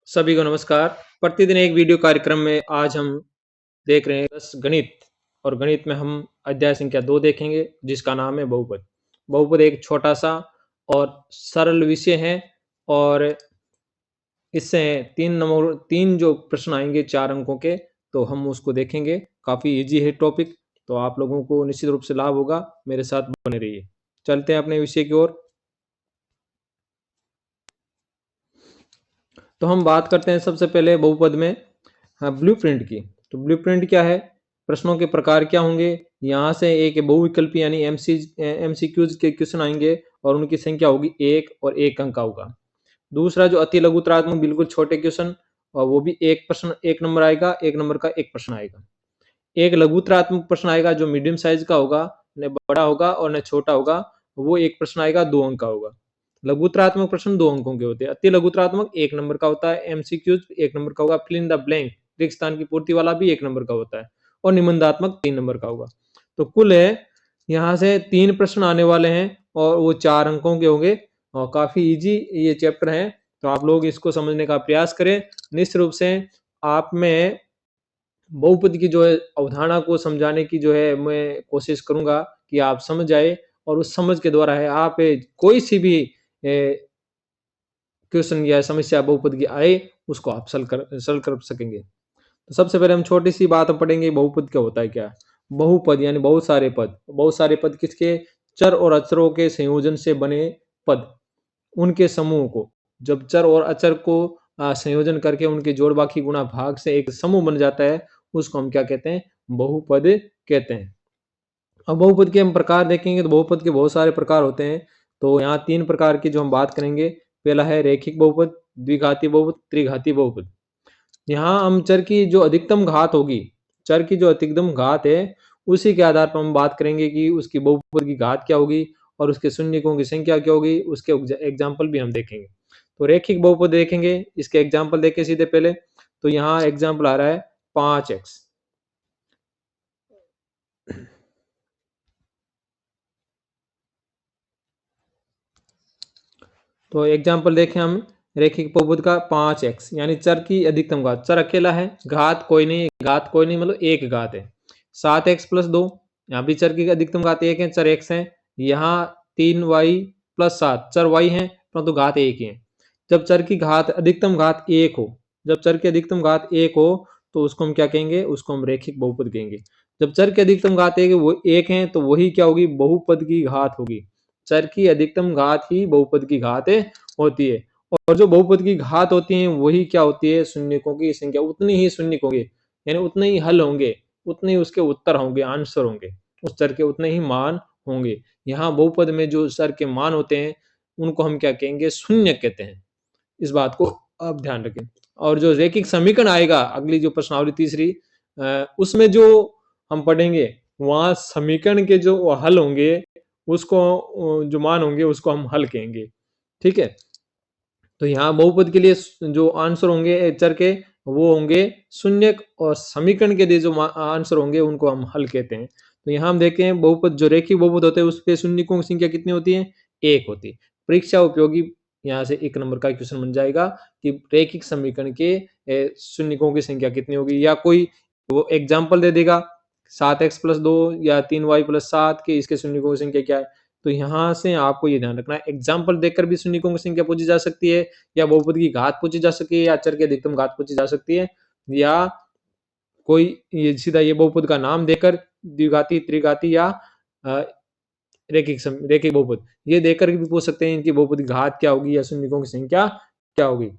सभी को नमस्कार। प्रतिदिन एक वीडियो कार्यक्रम में आज हम देख रहे हैं रस गणित और गणित में हम अध्याय संख्या 2 देखेंगे जिसका नाम है बहुपद। बहुपद एक छोटा-सा और सरल विषय है और इससे 3 जो प्रश्न आएँगे 4 अंकों के, तो हम उसको देखेंगे। काफ़ी ईज़ी है टॉपिक, तो आप लोगों को निश्चित रूप से लाभ होगा। मेरे साथ बने रहिए। चलते हैं अपने विषय की ओर। तो हम बात करते हैं सबसे पहले बहुपद में ब्लूप्रिंट की। तो ब्लूप्रिंट क्या है? प्रश्नों के प्रकार क्या होंगे? यहाँ से एक बहुविकल्पी यानी एमसीक्यूज के क्वेश्चन आएंगे और उनकी संख्या होगी 1 और 1 अंक का होगा। दूसरा जो अति लघुतरात्मक बिल्कुल छोटे क्वेश्चन और वो भी एक प्रश्न 1 नंबर आएगा, 1 नंबर का एक प्रश्न आएगा। एक लघुतरात्मक प्रश्न आएगा जो मीडियम साइज का होगा, न बड़ा होगा और न छोटा होगा, वो एक प्रश्न आएगा 2 अंक का होगा। लघुतरात्मक प्रश्न 2 अंकों के होते हैं। अति लघुतरात्मक 1 नंबर का होता है, एमसीक्यूज 1 नंबर का होगा, फिल इन द ब्लैंक रिक्त स्थान की पूर्ति वाला भी 1 नंबर का होता है और निबंधात्मक 3 नंबर का होगा। तो कुल है यहाँ से 3 प्रश्न आने वाले हैं और वो 4 अंकों के होंगे और काफ़ी ईज़ी ये चैप्टर है, तो आप लोग इसको समझने का प्रयास करें। निश्चित रूप से आप में बहुपद की जो है अवधारणा को समझाने की जो है मैं कोशिश करूँगा कि आप समझ जाएँ और उस समझ के द्वारा है आप कोई सी भी क्वेश्चन या समस्या बहुपद की आए उसको आप सल कर सकेंगे। तो सबसे पहले हम छोटी सी बात पढ़ेंगे बहुपद क्या होता है क्या? बहुपद यानी बहुत सारे पद। बहुत सारे पद किसके? चर और अचरों के संयोजन से बने पद। उनके समूह को जब चर और अचर को संयोजन करके उनके जोड़ बाकी गुणा भाग से एक समूह बन जाता है उसको हम क्या कहते हैं? बहुपद कहते हैं। अब बहुपद के हम प्रकार देखेंगे तो बहुपद के बहुत सारे प्रकार होते हैं। तो यहाँ 3 प्रकार की जो हम बात करेंगे, पहला है रैखिक बहुपद, द्विघाती बहुपद, त्रिघाती बहुपद। यहाँ हम चर की जो अधिकतम घात होगी, चर की जो अधिकतम घात है, उसी के आधार पर हम बात करेंगे कि उसकी बहुपद की घात क्या होगी और उसके शून्यकों की संख्या क्या होगी, उसके एग्जाम्पल भी हम देखेंगे। तो रैखिक बहुपद देखेंगे, इसके एग्जाम्पल देखें सीधे पहले। तो यहाँ एग्जाम्पल आ रहा है 5x। तो एग्जाम्पल देखें हम रैखिक बहुपद का 5x यानी चर की अधिकतम घात। चर अकेला है, घात कोई नहीं मतलब एक घात है। 7x प्लस 2, यहाँ भी चर की अधिकतम घात 1 है, चर x है। यहाँ 3y प्लस 7 चर y है परंतु घात 1 ही है। जब चर की घात अधिकतम घात 1 हो, जब चर की अधिकतम घात 1 हो तो उसको हम क्या कहेंगे? उसको हम रैखिक बहुपद कहेंगे। जब चर की अधिकतम घात 1 वो 1 है तो वही क्या होगी? बहुपद की घात होगी। चर की अधिकतम घात ही बहुपद की घात होती है और जो बहुपद की घात होती है वही क्या होती है? शून्यकों की संख्या। उतनी ही शून्यक होंगे यानी उतने ही हल होंगे, उतने ही उसके उत्तर होंगे, आंसर होंगे, उस चर के उतने ही मान होंगे। यहाँ बहुपद में जो चर के मान होते हैं उनको हम क्या कहेंगे? शून्यक कहते हैं। इस बात को आप ध्यान रखें। और जो रैखिक समीकरण आएगा अगली जो प्रश्नावली तीसरी, उसमें जो हम पढ़ेंगे वहां समीकरण के जो हल होंगे उसको जो मान होंगे उसको हम हल कहेंगे। ठीक है? तो यहाँ बहुपद के लिए जो आंसर होंगे चर के वो होंगे शून्यक और समीकरण के लिए जो आंसर होंगे उनको हम हल कहते हैं। तो यहाँ हम देखते हैं बहुपद जो रैखिक बहुपद होते हैं उसके शून्यकों की संख्या कितनी होती है? 1 होती है। परीक्षा उपयोगी यहाँ से 1 नंबर का क्वेश्चन बन जाएगा कि रैखिक समीकरण के शून्यकों की संख्या कितनी होगी, या कोई वो एग्जाम्पल दे देगा 7x प्लस 2 या 3y प्लस 7 के इसके शून्यकों की संख्या क्या है। तो यहाँ से आपको ये ध्यान रखना है एग्जाम्पल देखकर भी शून्यकों की संख्या पूछी जा सकती है, या बहुपद की घात पूछी जा सकती है, या चर की अधिकतम घात पूछी जा सकती है, या कोई ये सीधा ये बहुपद का नाम देकर द्विघाती, त्रिघाती या रैखिक बहुपद ये देकर भी पूछ सकते हैं इनकी बहुपद की घात क्या होगी या शून्यकों की संख्या क्या होगी।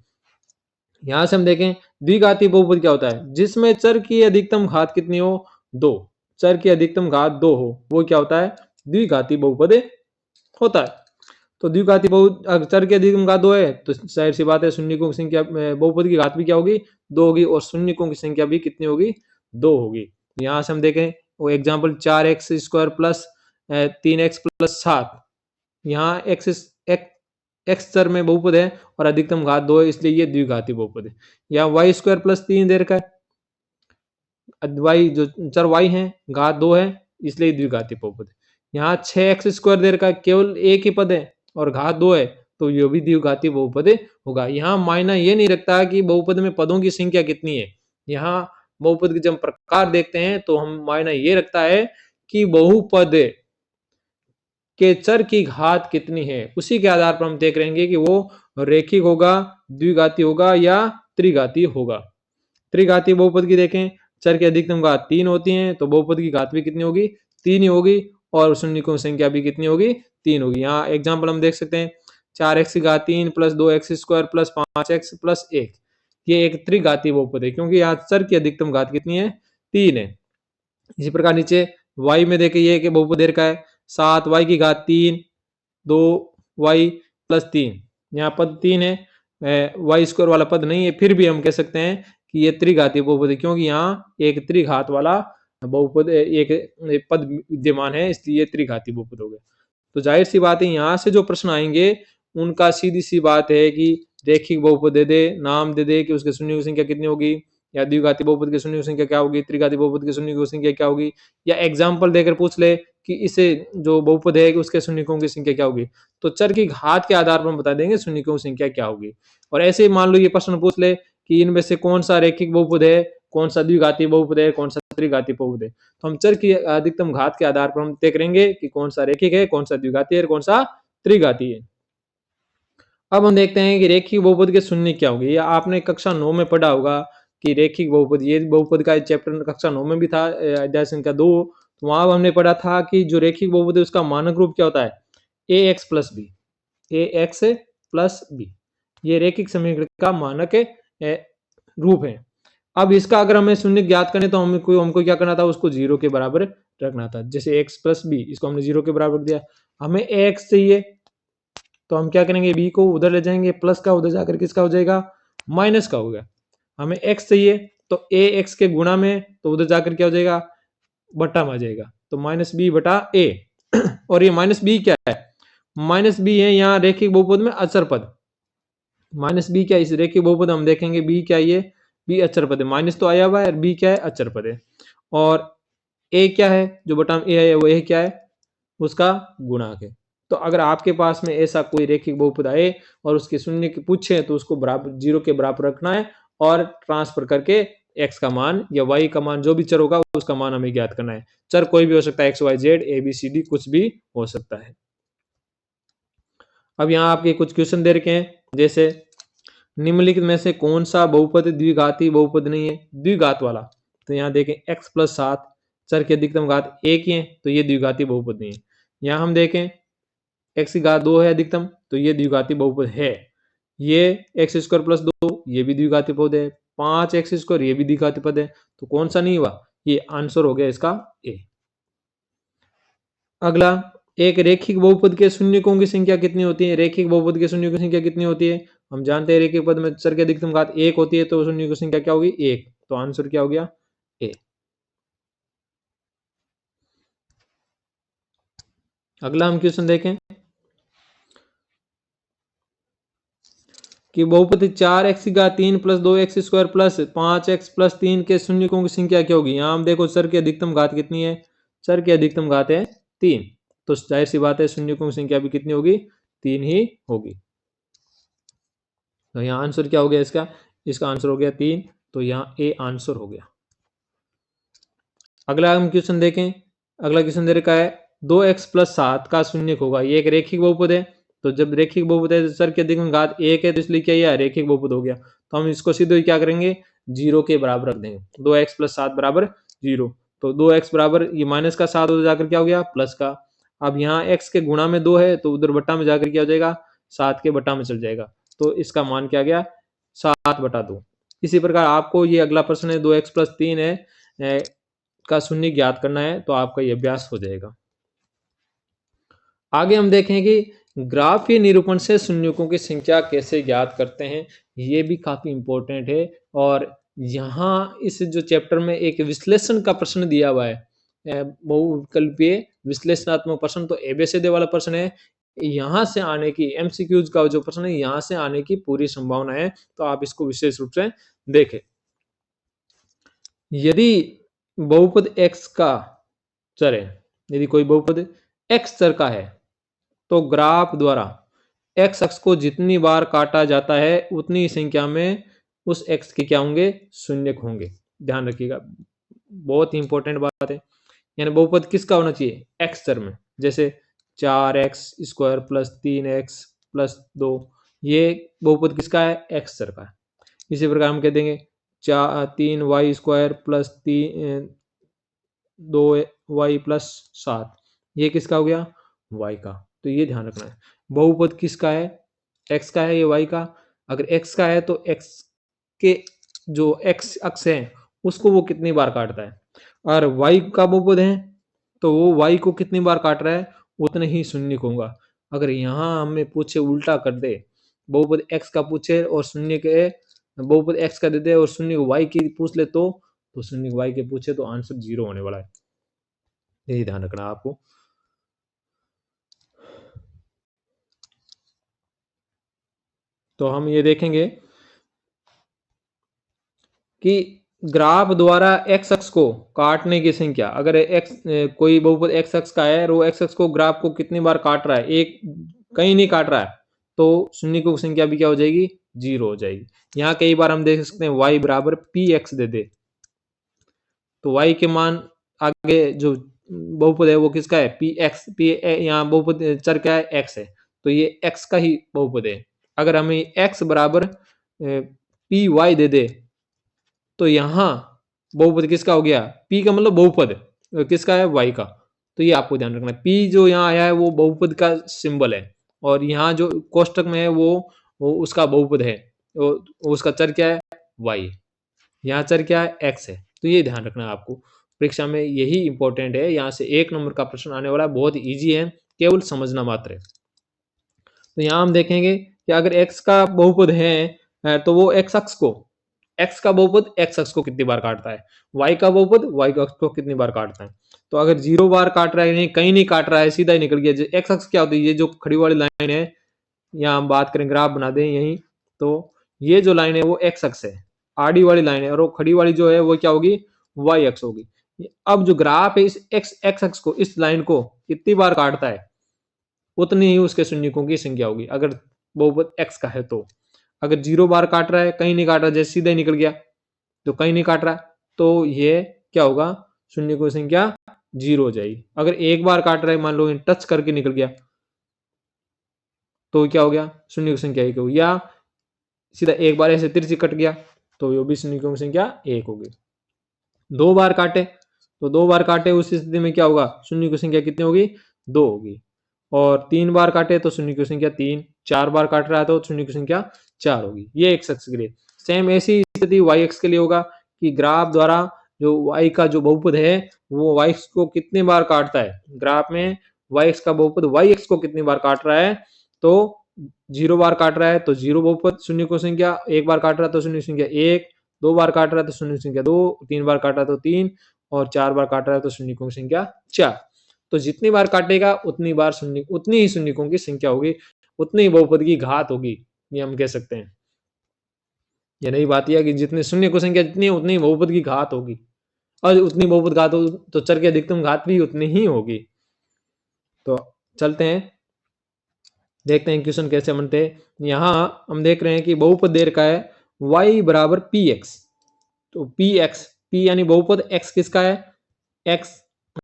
यहाँ से हम देखें द्विघाती बहुपद क्या होता है? जिसमें चर की अधिकतम घात कितनी हो? 2। चर की अधिकतम घात 2 हो वो क्या होता है? द्विघाती बहुपद होता है। तो द्विघाती बहुपद चर की अधिकतम घात 2 है तो जाहिर सी बात है शून्यकों की संख्या बहुपद की घात भी क्या होगी? 2 होगी और शून्यकों की संख्या भी कितनी होगी? 2 होगी। यहाँ से हम देखें वो example 4x square plus 3x plus 7। यहाँ एक्स चर में बहुपद है और अधिकतम घात 2 है इसलिए ये द्विघाती बहुपद है। यहाँ वाई स्क्वायर प्लस 3 दे रखा है, वाई जो चर वाई है घात 2 है इसलिए द्विघाती बहुपद है। यहाँ 6x स्क्वायर दे रखा है, केवल एक ही पद है और घात 2 है तो ये भी द्विघाती बहुपद होगा। यहाँ मायना ये नहीं रखता कि बहुपद में पदों की संख्या कितनी है। यहाँ बहुपद के जब प्रकार देखते हैं तो हम मायना ये रखता है कि बहुपद के चर की घात कितनी है, उसी के आधार पर हम देख रहेंगे कि वो रेखिक होगा, द्विघाती होगा या त्रिघाती होगा। त्रिघाती बहुपद की देखें, चर की अधिकतम घात 3 होती है, तो बहुपद की घात भी कितनी होगी, 3 ही होगी, और शून्यकों की संख्या भी कितनी होगी, 3 होगी। यहाँ एग्जाम्पल हम देख सकते हैं 4x की घात 3 plus 2x square plus 5x plus 1, ये एक त्रिघाती बहुपद है क्योंकि यहाँ चर की अधिकतम घात कितनी है, 3 है। इसी प्रकार नीचे y में देखे ये कि बहुपद का है 7y की घात 3 2y प्लस 3, यहाँ पद 3 है, y स्क्वायर वाला पद नहीं है, फिर भी हम कह सकते हैं कि ये त्रिघाती बहुपद है क्योंकि यहाँ एक त्रिघात वाला बहुपद एक पद विद्यमान है, इसलिए ये त्रिघाती बहुपद हो गया। तो जाहिर सी बात है यहाँ से जो प्रश्न आएंगे उनका सीधी सी बात है कि रेखिक बहुपद दे दे, नाम दे दे कि उसके शून्य की संख्या कितनी होगी, या द्विघाती बहुपद के शून्य की संख्या क्या होगी, त्रिघाती बहुपद के शून्य की संख्या क्या होगी, या एग्जाम्पल देकर पूछ ले कि इसे जो बहुपद है उसके शून्यकों की संख्या क्या होगी, तो चर की घात के आधार पर हम बता देंगे शून्यकों की संख्या क्या होगी। और ऐसे ही मान लो ये प्रश्न पूछ ले कि इनमें से कौन सा रेखिक बहुपद है, कौन सा द्विघाती बहुपद है, कौन सा त्रिघाती बहुपद है, तो हम चर की अधिकतम घात के आधार पर हम तय करेंगे कि कौन सा रेखिक है, कौन सा द्विघाती है, कौन सा त्रिघाती है। अब हम देखते हैं कि रेखिक बहुपद के शून्य क्या होंगे। या आपने कक्षा 9 में पढ़ा होगा कि रेखिक बहुपद, ये बहुपद का चैप्टर कक्षा 9 में भी था, अध्याय संख्या 2, तो वहां हमने पढ़ा था कि जो रेखिक बहुपद है उसका मानक रूप क्या होता है, ax plus b, ax plus b, ये रेखिक समीकरण का मानक रूप है। अब इसका अगर हमें शून्य ज्ञात करने तो हमको क्या करना था, उसको 0 के बराबर रखना था। जैसे x प्लस बी, इसको हमने 0 के बराबर रख दिया। हमें ax चाहिए तो हम क्या करेंगे, b को उधर ले जाएंगे, प्लस का उधर जाकर किसका हो जाएगा, माइनस का होगा। हमें x चाहिए तो ax के गुणा में, तो उधर जाकर क्या हो जाएगा, बट्टा में आ जाएगा, तो माइनस बी बटा a। और ये माइनस बी क्या है, माइनस बी है यहाँ रेखिक बहुपद में अचर पद। माइनस बी क्या है इस रेखिक बहुपद, हम देखेंगे बी क्या, ये बी अचर पद है, माइनस तो आया हुआ है, बी क्या है, अचर पद है। और a क्या है, जो बटा में a है वो a क्या है, उसका गुणांक है। तो अगर आपके पास में ऐसा कोई रेखिक बहुपद आए और उसके शून्य की पूछे तो उसको बराबर 0 के बराबर रखना है और ट्रांसफर करके x का मान या y का मान जो भी चर होगा उसका मान हमें ज्ञात करना है। चर कोई भी हो सकता है, x y z a b c d कुछ भी हो सकता है। अब यहाँ आपके कुछ क्वेश्चन दे रखे हैं, जैसे निम्नलिखित में से कौन सा बहुपद द्विघाती बहुपद नहीं है, द्विघात वाला। तो यहाँ देखें x प्लस 7, चर की अधिकतम घात 1 ही है, तो ये द्विघाती बहुपद नहीं है। यहाँ हम देखें x की घात 2 है अधिकतम, तो ये द्विघाती बहुपद है। ये एक्स स्क्वायर प्लस 2, ये भी द्विघाती पद है। 5x स्क्वायर, ये भी द्विघाती पद है। तो कौन सा नहीं हुआ, ये आंसर हो गया इसका ए। अगला, एक रेखिक बहुपद के शून्यकों की संख्या कितनी होती है, रेखिक बहुपद के शून्य की संख्या कितनी होती है, हम जानते हैं रेखिक पद में चर की अधिकतम घात 1 होती है, तो शून्य की संख्या क्या होगी, 1, तो आंसर क्या हो गया, ए। अगला हम क्वेश्चन देखें कि बहुपद 4x की घात 3 plus 2x square plus 5x plus 3 के शून्यकों की संख्या क्या होगी। यहाँ हम देखो चर की अधिकतम घात कितनी है, चर की अधिकतम घात है 3, तो जाहिर सी बात है शून्यकों की संख्या भी कितनी होगी, 3 ही होगी। तो यहाँ आंसर क्या हो गया इसका, इसका आंसर हो गया 3, तो यहाँ ए आंसर हो गया। अगला हम क्वेश्चन देखें, अगला क्वेश्चन दे रखा है 2x प्लस 7 का शून्यक होगा। ये एक रेखिक बहुपद है, तो जब रेखिक बहुपद है तो चर की अधिकतम घात 1 है, तो इसलिए क्या यह रेखिक बहुपद हो गया। तो हम इसको सीधे क्या करेंगे, 0 के बराबर रख देंगे। 2x प्लस 7 बराबर 0, तो 2x बराबर ये माइनस का 7 उधर जाकर क्या हो गया, प्लस का। अब यहाँ x के गुणा में 2 है, तो उधर बट्टा में जाकर क्या हो जाएगा, 7 के बट्टा में चल जाएगा, तो इसका मान क्या गया, 7 बटा 2। इसी प्रकार आपको ये अगला प्रश्न है 2x प्लस 3 है का शून्य ज्ञात करना है, तो आपका ये अभ्यास हो जाएगा। आगे हम देखें कि ग्राफीय निरूपण से शून्यकों की संख्या कैसे ज्ञात करते हैं, ये भी काफी इंपॉर्टेंट है। और यहाँ इस जो चैप्टर में एक विश्लेषण का प्रश्न दिया हुआ है, बहुविकल्पीय विश्लेषणात्मक प्रश्न, तो एबीसीडी वाला प्रश्न है। यहाँ से आने की एमसीक्यूज का जो प्रश्न है, यहाँ से आने की पूरी संभावना है, तो आप इसको विशेष रूप से देखें। यदि बहुपद x का चर है, यदि कोई बहुपद x चर का है, तो ग्राफ द्वारा एक्स अक्ष को जितनी बार काटा जाता है उतनी संख्या में उस एक्स के क्या होंगे, शून्य होंगे। ध्यान रखिएगा, बहुत ही इंपॉर्टेंट बात है। यानी बहुपद किसका होना चाहिए, एक्स चर में। जैसे 4x² प्लस 3x प्लस 2, ये बहुपद किसका है, एक्स चर का है। इसी प्रकार हम कह देंगे 3y² प्लस 2y प्लस 7, ये किसका हो गया, y का। तो ये ध्यान रखना है, बहुपद किसका है, x का है, ये y का। अगर x का है तो x के जो x अक्ष है उसको वो कितनी बार काटता है, और y का बहुपद है तो वो y को कितनी बार काट रहा है, उतने ही शून्य होगा। अगर यहाँ हमें पूछे उल्टा कर दे, बहुपद x का पूछे और शून्य के, बहुपद x का दे दे और शून्य को y की पूछ ले तो शून्य y के पूछे तो आंसर 0 होने वाला है। यही ध्यान रखना आपको। तो हम ये देखेंगे कि ग्राफ द्वारा एक्स अक्ष को काटने की संख्या, अगर एक्स कोई बहुपद एक्स अक्ष का है और वो एक्स अक्ष को ग्राफ को कितनी बार काट रहा है, एक कहीं नहीं काट रहा है, तो शून्य की संख्या भी क्या हो जाएगी, 0 हो जाएगी। यहाँ कई बार हम देख सकते हैं y बराबर px दे दे, तो y के मान आगे जो बहुपद है वो किसका है, px, यहाँ बहुपद चर क्या है, x है, तो ये x का ही बहुपद है। अगर हमें x बराबर py दे दे तो यहाँ बहुपद किसका हो गया, p का मतलब बहुपद किसका है, y का। तो ये आपको ध्यान रखना है, p जो यहाँ आया है वो बहुपद का सिंबल है, और यहाँ जो कोष्टक में है वो उसका बहुपद है, उसका चर क्या है, y। यहाँ चर क्या है, x है। तो ये ध्यान रखना है आपको, परीक्षा में यही इंपॉर्टेंट है। यहाँ से 1 नंबर का प्रश्न आने वाला है, बहुत ईजी है, केवल समझना मात्र है। तो यहाँ हम देखेंगे कि अगर x का बहुपद है तो वो x अक्ष को, x का बहुपद x अक्ष को कितनी बार काटता है, y का बहुपद y अक्ष को कितनी बार काटता है। तो अगर 0 बार काट रहा है, नहीं कहीं नहीं काट रहा है, सीधा ही निकल गया। x अक्ष क्या होती है, ये जो खड़ी वाली लाइन है, यहाँ हम बात करें, ग्राफ बना दें यहीं, तो ये जो लाइन है वो x अक्ष है, आड़ी वाली लाइन है, और वो खड़ी वाली जो है वो क्या होगी, y अक्ष होगी। अब जो ग्राफ है इस x अक्ष को, इस लाइन को कितनी बार काटता है, उतनी ही उसके शून्यकों की संख्या होगी, अगर बहुपद x का है तो। अगर 0 बार काट रहा है, कहीं नहीं काट रहा, जैसे सीधे निकल गया, तो कहीं नहीं काट रहा, तो ये क्या होगा, शून्यकों की संख्या 0 हो जाएगी। अगर 1 बार काट रहा है, मान लो टच करके निकल गया, तो क्या हो गया, शून्य की संख्या 1 होगी। या सीधा 1 बार ऐसे तिरछी कट गया, तो वो भी शून्यकों की संख्या 1 होगी। 2 बार काटे तो 2 बार काटे उस स्थिति में क्या होगा, शून्य की संख्या कितनी होगी, 2 होगी। और 3 बार काटे तो शून्य की संख्या 3, 4 बार काट रहा है तो शून्य की संख्या 4 होगी। ये एक्स अक्ष के लिए। सेम ऐसी स्थिति वाई अक्ष के लिए होगा कि ग्राफ द्वारा जो y का जो बहुपद है वो y को कितनी बार काटता है, ग्राफ में y का बहुपद y को कितनी बार काट रहा है, तो 0 बार काट रहा है तो 0 बहुपद शून्य की संख्या, 1 बार काट रहा है तो शून्य की संख्या 1, 2 बार काट रहा है तो शून्य की संख्या 2, 3 बार काट रहा है तो 3, और 4 बार काट रहा है तो शून्यकों की संख्या 4। तो जितनी बार काटेगा उतनी बार शून्य, उतनी ही शून्यकों की संख्या होगी, उतनी ही बहुपद की घात होगी, ये हम कह सकते हैं। ये नई बात यह कि जितनी शून्य की संख्या जितनी है उतनी बहुपद की घात होगी, और उतनी बहुपद घात हो तो चर की अधिकतम घात भी उतनी ही होगी। तो चलते हैं, देखते हैं क्वेश्चन कैसे बनते हैं। यहाँ हम देख रहे हैं कि बहुपद दे रखा है y बराबर px, तो px, p यानी बहुपद, x किसका है, x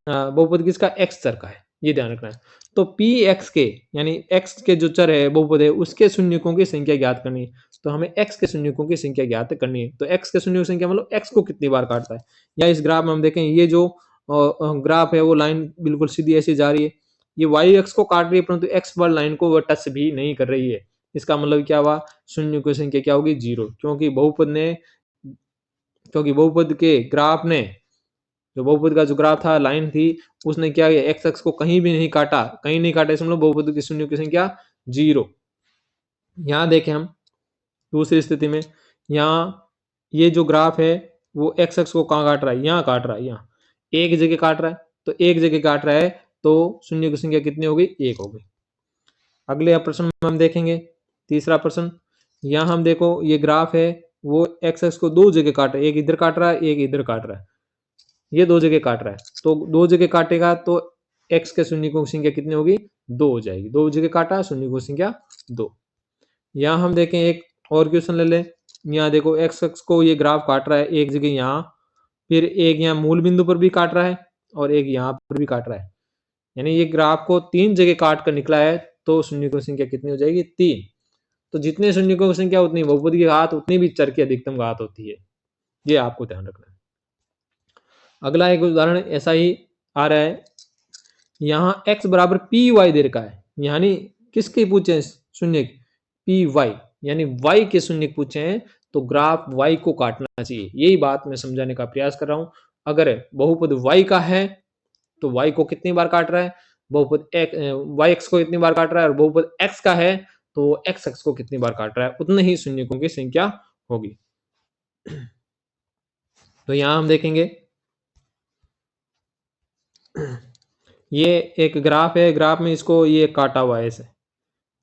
बहुपद किसका, x चर का है, ये ध्यान रखना है। तो px के यानी x के जो चर है बहुपद है उसके शून्यकों की संख्या ज्ञात करनी है, तो हमें x के शून्यकों की संख्या ज्ञात करनी है। तो x के शून्य की संख्या मतलब x को कितनी बार काटता है। या इस ग्राफ में हम देखें, ये जो ग्राफ है वो लाइन बिल्कुल सीधी ऐसे जा रही है, ये y अक्ष को काट रही है परंतु x बार लाइन को वो टच भी नहीं कर रही है। इसका मतलब क्या हुआ, शून्य की संख्या क्या होगी, 0, क्योंकि बहुपद के ग्राफ ने, जो बहुपद का जो ग्राफ था, लाइन थी, उसने क्या किया, एक्स अक्ष को कहीं भी नहीं काटा, कहीं नहीं काटा, इसमें बहुपद की शून्य की संख्या 0। यहाँ देखें हम दूसरी स्थिति में, यहाँ ये जो ग्राफ है वो एक्स अक्ष को कहाँ काट रहा है, यहाँ काट रहा है, यहाँ एक जगह काट रहा है, तो एक जगह काट रहा है तो शून्य की संख्या कितनी होगी, 1 होगी। अगले प्रश्न में हम देखेंगे, तीसरा प्रश्न। यहाँ हम देखो ये ग्राफ है वो एक्स अक्ष को 2 जगह काट रहा है, एक इधर काट रहा है, एक इधर काट रहा है, ये 2 जगह काट रहा है, तो 2 जगह काटेगा तो x के शून्यकों की संख्या कितनी होगी, 2 हो जाएगी। 2 जगह काटा, शून्यकों की संख्या 2। यहाँ हम देखें एक और क्वेश्चन ले लें। यहाँ देखो x अक्ष को ये ग्राफ काट रहा है, एक जगह यहाँ, फिर एक यहाँ मूल बिंदु पर भी काट रहा है और एक यहाँ पर भी काट रहा है। यानी ये ग्राफ को 3 जगह काट कर निकला है, तो शून्यकों की संख्या कितनी हो जाएगी, 3। तो जितने शून्यकों की संख्या उतनी बहुपद की घात, उतनी भी चर की अधिकतम घात होती है। ये आपको ध्यान रखना है। अगला एक उदाहरण ऐसा ही आ रहा है। यहाँ x बराबर पी वाई दे रखा है, यानी किसके पूछे शून्य, पी वाई, यानी y के शून्य पूछे हैं, तो ग्राफ y को काटना चाहिए। यही बात मैं समझाने का प्रयास कर रहा हूं। अगर बहुपद y का है तो y को कितनी बार काट रहा है, बहुपद y x को कितनी बार काट रहा है, और बहुपद x का है तो x x को कितनी बार काट रहा है, उतने ही शून्यकों की संख्या होगी। तो यहां हम देखेंगे ये एक ग्राफ है, ग्राफ में इसको ये काटा हुआ है, ऐसे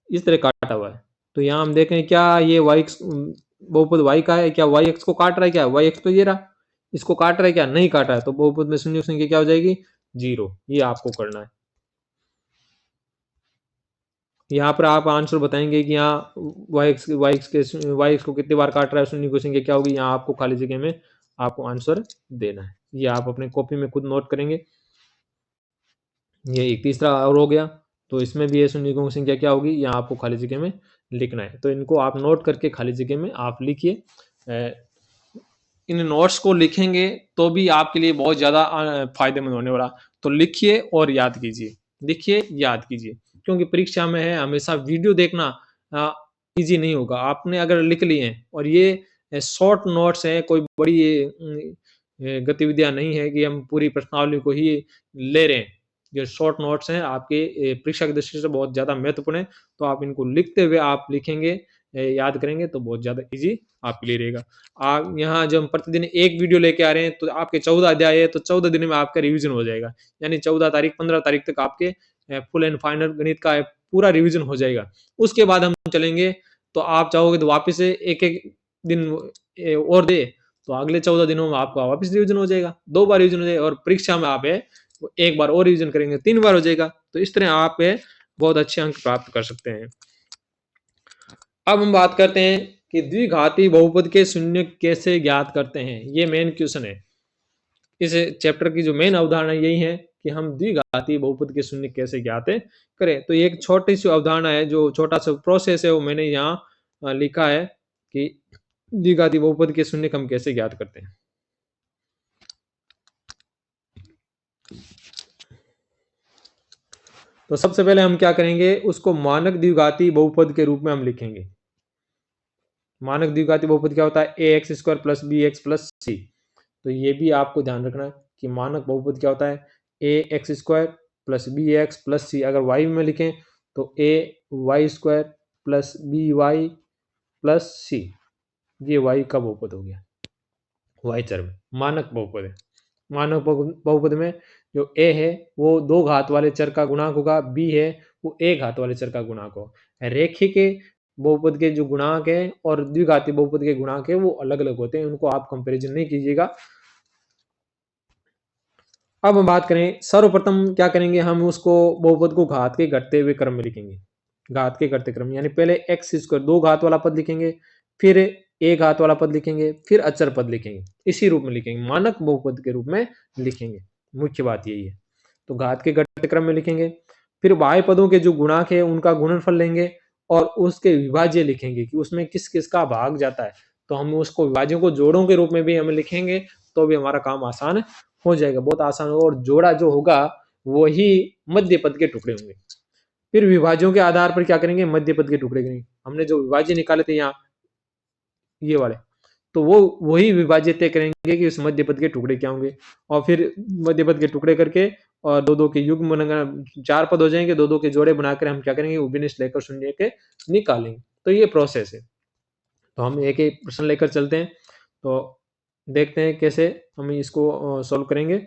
इस तरह काटा हुआ है। तो यहाँ हम देखें क्या ये y बहुपद y का है, क्या y x को काट रहा है, क्या y x तो ये रहा, इसको काट रहा है क्या, नहीं काट रहा है, तो बहुपद में शून्य संख्या क्या हो जाएगी, 0। ये आपको करना है। यहाँ पर आप आंसर बताएंगे कि यहाँ y x को कितनी बार काट रहा है, शून्य की संख्या क्या होगी। यहाँ आपको खाली जगह में आपको आंसर देना है। ये आप अपने कॉपी में खुद नोट करेंगे। ये एक तीसरा और हो गया, तो इसमें भी ये शून्यकों की संख्या क्या होगी, यहाँ आपको खाली जगह में लिखना है। तो इनको आप नोट करके खाली जगह में आप लिखिए। इन नोट्स को लिखेंगे तो भी आपके लिए बहुत ज़्यादा फायदेमंद होने वाला। तो लिखिए और याद कीजिए, लिखिए याद कीजिए, क्योंकि परीक्षा में है हमेशा वीडियो देखना इजी नहीं होगा। आपने अगर लिख लिए हैं और ये शॉर्ट नोट्स हैं, कोई बड़ी गतिविधियां नहीं है कि हम पूरी प्रश्नावली को ही ले रहे हैं। जो शॉर्ट नोट्स हैं आपके परीक्षा की दृष्टि से बहुत ज़्यादा महत्वपूर्ण है। तो आप इनको लिखते हुए आप लिखेंगे, याद करेंगे तो बहुत ज़्यादा इजी आपके लिए रहेगा। आप यहाँ जब हम प्रतिदिन एक वीडियो लेके आ रहे हैं तो आपके 14 अध्याय है, तो 14 दिन में आपका रिवीजन हो जाएगा। यानी 14 तारीख 15 तारीख तक आपके फुल एंड फाइनल गणित का पूरा रिवीजन हो जाएगा। उसके बाद हम चलेंगे, तो आप चाहोगे तो वापस से एक एक दिन और दे, तो अगले 14 दिनों में आपका वापस रिवीजन हो जाएगा, 2 बार रिवीजन हो जाएगा। और परीक्षा में आप एक बार और रिवीजन करेंगे, 3 बार हो जाएगा। तो इस तरह आप बहुत अच्छे अंक प्राप्त कर सकते हैं। अब हम बात करते हैं कि द्विघाती बहुपद के शून्य कैसे ज्ञात करते हैं। ये मेन क्वेश्चन है। इस चैप्टर की जो मेन अवधारणा यही है कि हम द्विघाती बहुपद के शून्य कैसे ज्ञात करें। तो ये एक छोटी सी अवधारणा है, जो छोटा सा प्रोसेस है वो मैंने यहाँ लिखा है कि द्विघाती बहुपद के शून्य हम कैसे ज्ञात करते हैं। तो सबसे पहले हम क्या करेंगे, उसको मानक द्विघाती बहुपद के रूप में हम लिखेंगे। मानक द्विघाती बहुपद क्या होता है, ax² + bx + c। तो ये भी आपको ध्यान रखना है कि मानक बहुपद क्या होता है, ax² + bx + c। अगर y में लिखें तो ay² + by + c। ये y का बहुपद हो गया, y चर में मानक बहुपद है। मानक बहुपद में जो a है वो 2 घात वाले चर का गुणांक होगा, b है वो 1 घात वाले चर का गुणांक होगा। रेखिक बहुपद के जो गुणांक है और द्विघाती बहुपद के गुणांक है वो अलग अलग होते हैं, उनको आप कंपैरिजन नहीं कीजिएगा। अब हम बात करें, सर्वप्रथम क्या करेंगे, हम उसको बहुपद को घात के घटते हुए क्रम में लिखेंगे। घात के घटते क्रम, यानी पहले x², 2 घात वाला पद लिखेंगे, फिर 1 घात वाला पद लिखेंगे, फिर अचर पद लिखेंगे। इसी रूप में लिखेंगे, मानक बहुपद के रूप में लिखेंगे। मुख्य बात यही है। तो घात के घटते क्रम में लिखेंगे, फिर बाह्य पदों के जो गुणांक है उनका गुणनफल लेंगे और उसके विभाज्य लिखेंगे कि उसमें किस किस का भाग जाता है। तो हम उसको विभाज्यों को जोड़ों के रूप में भी हम लिखेंगे, तो भी हमारा काम आसान हो जाएगा, बहुत आसान होगा। और जोड़ा जो होगा वही मध्य पद के टुकड़े होंगे। फिर विभाज्यों के आधार पर क्या करेंगे, मध्य पद के टुकड़े करेंगे। हमने जो विभाज्य निकाले थे यहाँ ये वाले, तो वो वही विभाज्य तय करेंगे कि उस मध्य पद के टुकड़े क्या होंगे। और फिर मध्य पद के टुकड़े करके और 2-2 के युग्म बनाकर 4 पद हो जाएंगे, 2-2 के जोड़े बनाकर हम क्या करेंगे, उभयनिष्ठ लेकर शून्य के निकालेंगे। तो ये प्रोसेस है। तो हम एक एक प्रश्न लेकर चलते हैं, तो देखते हैं कैसे हम इसको सॉल्व करेंगे।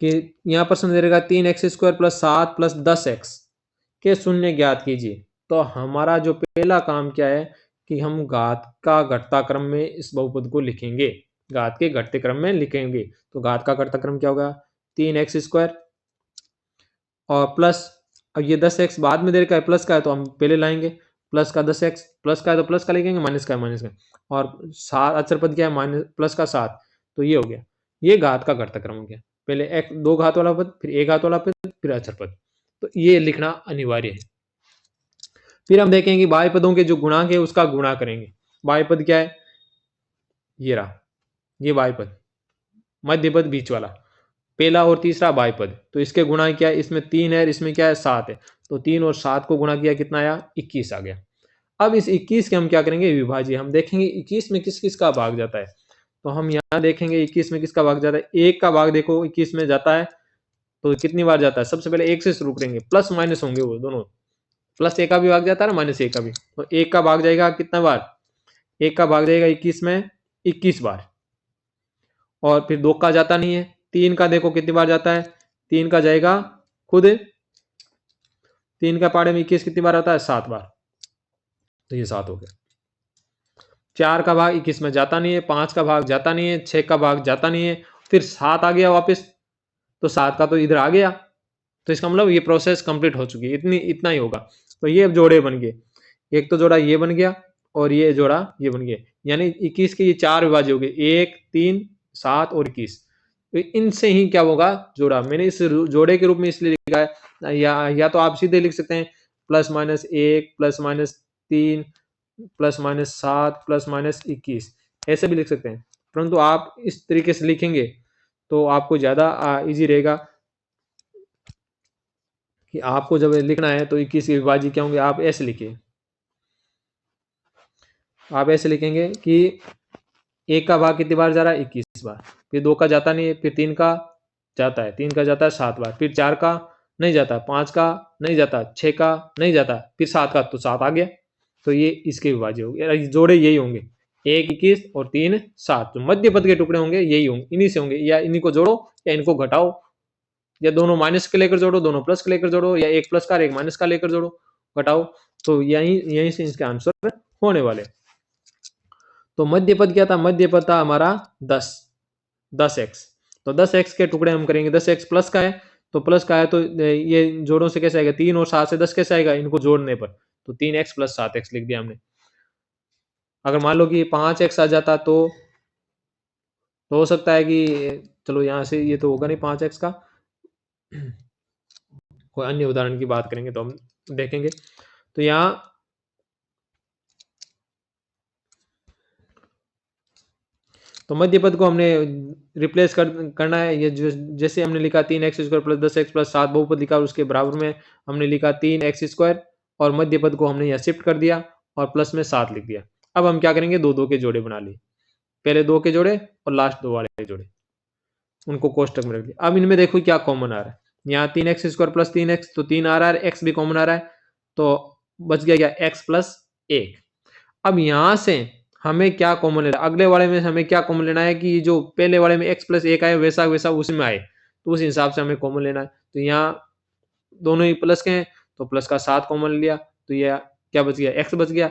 कि यहाँ प्रश्न दे रहेगा 3x² + 7 + 10x के शून्य ज्ञात कीजिए। तो हमारा जो पहला काम क्या है कि हम घात का घटता क्रम में इस बहुपद को लिखेंगे, घात के घटते क्रम में लिखेंगे। तो घात का घटता क्रम क्या होगा, 3x² और प्लस, अब ये 10x बाद में दे रखा है, प्लस का है तो हम पहले लाएंगे, प्लस का 10x, प्लस का है तो प्लस का लिखेंगे, माइनस का है माइनस का, और सात अचर पद क्या है, माइनस प्लस का 7, तो ये हो गया, ये घात का घटक क्रम हो गया। पहले एक दो घात वाला पद, फिर एक घात वाला पद, फिर अचर पद, तो ये लिखना अनिवार्य है। फिर हम देखेंगे बाह्य पदों के जो गुणांक है उसका गुणा करेंगे। बाह्य पद क्या है, ये रहा, ये बाह्य पद, मध्य पद बीच वाला, पहला और तीसरा बाह्य पद, तो इसके गुणा क्या है, इसमें 3 है, इसमें क्या है 7 है, तो 3 और 7 को गुणा किया, कितना आया, 21 आ गया। अब इस 21 के हम क्या करेंगे, विभाज्य, हम देखेंगे 21 में किस किस का भाग जाता है, तो हम यहाँ देखेंगे 21 में किसका भाग जाता है, एक का भाग देखो 21 में जाता है, तो कितनी बार जाता है, सबसे पहले एक से शुरू करेंगे, प्लस माइनस होंगे वो दोनों, प्लस एक का भी भाग जाता है ना, माइनस एक का भी, तो एक का भाग जाएगा कितना बार, एक का भाग जाएगा 21 में 21 बार, और फिर दो का जाता नहीं है, तीन का देखो कितनी बार जाता है, तीन का जाएगा खुद, तीन का पाड़े में 21 कितनी बार आता है, 7 बार, तो ये 7 हो गया। चार का भाग 21 में जाता नहीं है, 5 का भाग जाता नहीं है, 6 का भाग जाता नहीं है, फिर 7 आ गया वापस, तो 7 का तो इधर आ गया, तो इसका मतलब ये प्रोसेस कंप्लीट हो चुकी है, इतना ही होगा। तो ये अब जोड़े बन गए, एक तो जोड़ा ये बन गया और ये जोड़ा ये बन गया, यानी 21 के ये 4 विभाज्य हो गए, 1, 3, 7 और 21, तो इनसे ही क्या होगा, जोड़ा। मैंने इस जोड़े के रूप में इसलिए लिखा है, या तो आप सीधे लिख सकते हैं plus minus 1 plus minus 3 plus minus 7 plus minus 21, ऐसे भी लिख सकते हैं, परंतु आप इस तरीके से लिखेंगे तो आपको ज्यादा इजी रहेगा, कि आपको जब लिखना है तो 21 के विभाज्य क्या होंगे, आप ऐसे लिखिए, आप ऐसे लिखेंगे कि एक का भाग कितनी बार जा रहा है, 21 बार, फिर दो का जाता नहीं है, फिर तीन का जाता है, तीन का जाता है 7 बार, फिर चार का नहीं जाता, 5 का नहीं जाता, 6 का नहीं जाता, फिर 7 का, तो 7 आ गया, तो ये इसके विभाज्य हो गए, जोड़े यही होंगे, 1 21 और 3 7, जो मध्य पद के टुकड़े होंगे यही होंगे, इन्हीं से होंगे, या इन्हीं को जोड़ो या इनको घटाओ, या दोनों माइनस के लेकर जोड़ो, दोनों प्लस के लेकर जोड़ो, या एक प्लस का एक माइनस का लेकर जोड़ो घटाओ, तो यहीं से इसके आंसर होने वाले। तो मध्य पद क्या था, मध्य पद था हमारा 10x, तो 10x के टुकड़े हम करेंगे, 10x प्लस का है, तो प्लस का है तो ये जोड़ों से कैसे आएगा, 3 और 7 से 10 कैसे आएगा, इनको जोड़ने पर, तो 3x प्लस 7x लिख दिया हमने। अगर मान लो कि 5x आ जाता तो हो सकता है कि, चलो यहां से ये तो होगा नहीं 5x का, कोई अन्य उदाहरण की बात करेंगे तो हम देखेंगे, तो यहाँ तो मध्य पद को हमने रिप्लेस करना है, ये जैसे हमने लिखा 3x² प्लस 10x प्लस 7 बहुपद लिखा, और उसके बराबर में हमने लिखा 3x², और मध्य पद को हमने यहाँ शिफ्ट कर दिया और प्लस में 7 लिख दिया। अब हम क्या करेंगे, दो दो के जोड़े बना लिए, पहले दो के जोड़े और लास्ट दो वाले जोड़े, उनको कोष्टक में रख दिया। अब इनमें देखो क्या कॉमन आ रहा है, यहाँ 3x² प्लस 3x, तो 3 आ रहा है, x भी कॉमन आ रहा है, तो बच गया क्या, x प्लस 1। अब यहां से हमें क्या कॉमन लेना है, अगले वाले में हमें क्या कॉमन लेना है, कि जो पहले वाले में x प्लस 1 आए वैसा वैसा उसमें आए, तो उस हिसाब से हमें कॉमन लेना है। तो यहाँ दोनों ही प्लस के हैं, तो प्लस का 7 कॉमन लिया, तो यह क्या बच गया, x बच गया।